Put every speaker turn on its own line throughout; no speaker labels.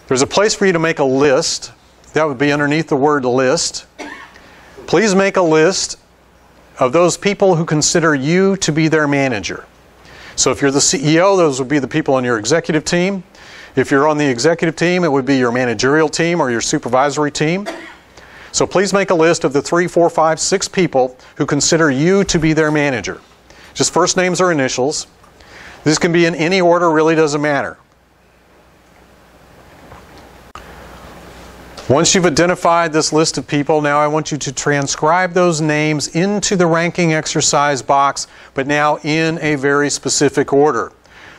There's a place for you to make a list. That would be underneath the word list. Please make a list of those people who consider you to be their manager. So if you're the CEO, those would be the people on your executive team. If you're on the executive team, it would be your managerial team or your supervisory team. So please make a list of the 3, 4, 5, 6 people who consider you to be their manager. Just first names or initials. This can be in any order, really doesn't matter. Once you've identified this list of people, now I want you to transcribe those names into the ranking exercise box, but now in a very specific order.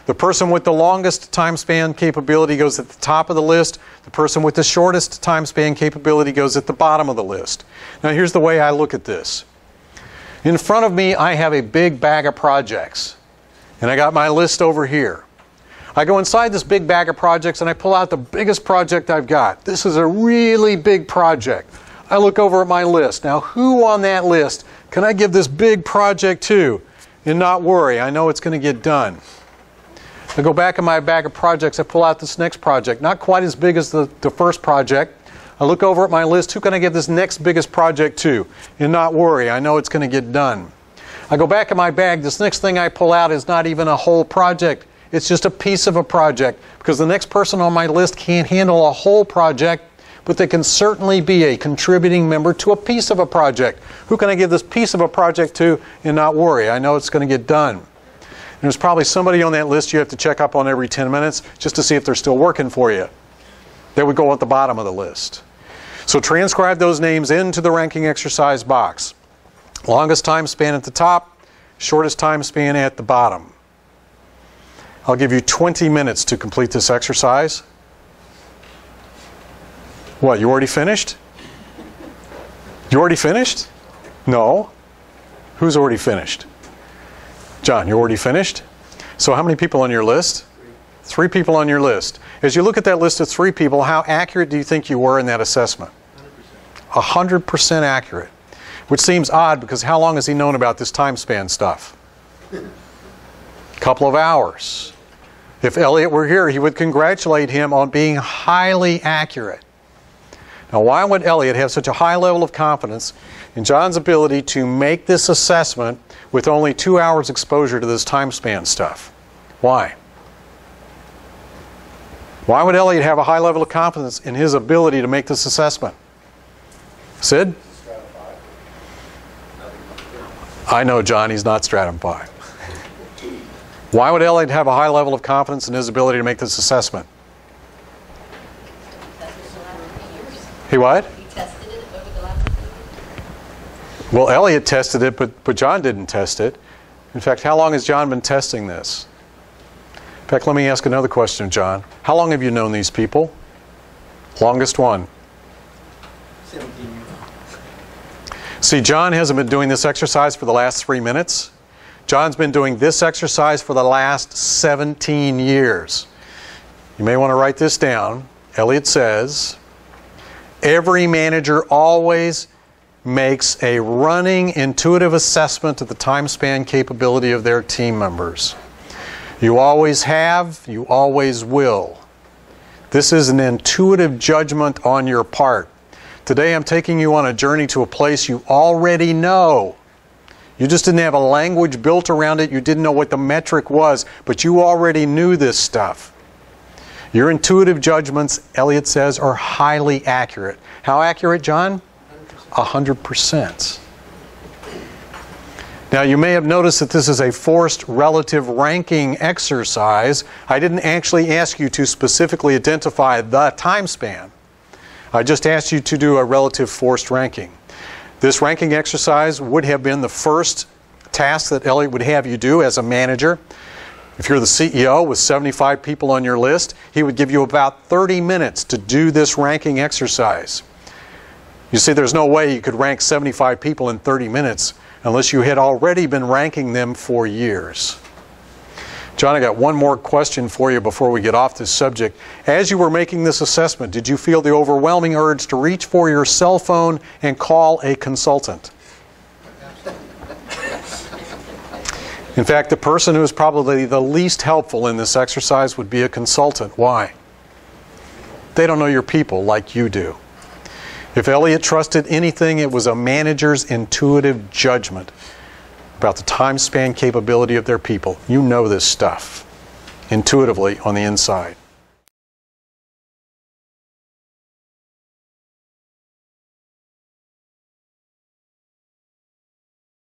The person with the longest time span capability goes at the top of the list. The person with the shortest time span capability goes at the bottom of the list. Now here's the way I look at this. In front of me, I have a big bag of projects, and I got my list over here. I go inside this big bag of projects and I pull out the biggest project I've got. This is a really big project. I look over at my list. Now, who on that list can I give this big project to and not worry? I know it's going to get done. I go back in my bag of projects. I pull out this next project. Not quite as big as the first project. I look over at my list. Who can I give this next biggest project to and not worry? I know it's going to get done. I go back in my bag. This next thing I pull out is not even a whole project. It's just a piece of a project, because the next person on my list can't handle a whole project, but they can certainly be a contributing member to a piece of a project. Who can I give this piece of a project to and not worry? I know it's going to get done. And there's probably somebody on that list you have to check up on every 10 minutes just to see if they're still working for you. They would go at the bottom of the list. So transcribe those names into the ranking exercise box. Longest time span at the top, shortest time span at the bottom. I'll give you 20 minutes to complete this exercise. What, you already finished? You already finished? No. Who's already finished? John, you already finished? So how many people on your list? 3 people on your list. As you look at that list of 3 people, how accurate do you think you were in that assessment? 100% accurate. Which seems odd, because how long has he known about this time span stuff? A couple of hours. If Elliot were here, he would congratulate him on being highly accurate. Now, why would Elliot have such a high level of confidence in John's ability to make this assessment with only 2 hours exposure to this time span stuff? Why? Why would Elliot have a high level of confidence in his ability to make this assessment? Sid? I know, John, he's not Stratum 5. Why would Elliot have a high level of confidence in his ability to make this assessment? He what?
He tested it over the last week.
Well, Elliot tested it, but John didn't test it. In fact, how long has John been testing this? In fact, let me ask another question, John. How long have you known these people? Longest one.
17 years.
See, John hasn't been doing this exercise for the last 3 minutes. John's been doing this exercise for the last 17 years. You may want to write this down. Elliot says, every manager always makes a running intuitive assessment of the time span capability of their team members. You always have, you always will. This is an intuitive judgment on your part. Today I'm taking you on a journey to a place you already know. You just didn't have a language built around it. You didn't know what the metric was, but you already knew this stuff. Your intuitive judgments, Elliot says, are highly accurate. How accurate, John? 100%. Now, you may have noticed that this is a forced relative ranking exercise. I didn't actually ask you to specifically identify the time span. I just asked you to do a relative forced ranking. This ranking exercise would have been the first task that Elliot would have you do as a manager. If you're the CEO with 75 people on your list, he would give you about 30 minutes to do this ranking exercise. You see, there's no way you could rank 75 people in 30 minutes unless you had already been ranking them for years. John, I got one more question for you before we get off this subject. As you were making this assessment, did you feel the overwhelming urge to reach for your cell phone and call a consultant? In fact, the person who is probably the least helpful in this exercise would be a consultant. Why? They don't know your people like you do. If Elliot trusted anything, it was a manager's intuitive judgment about the time span capability of their people. You know this stuff intuitively on the inside.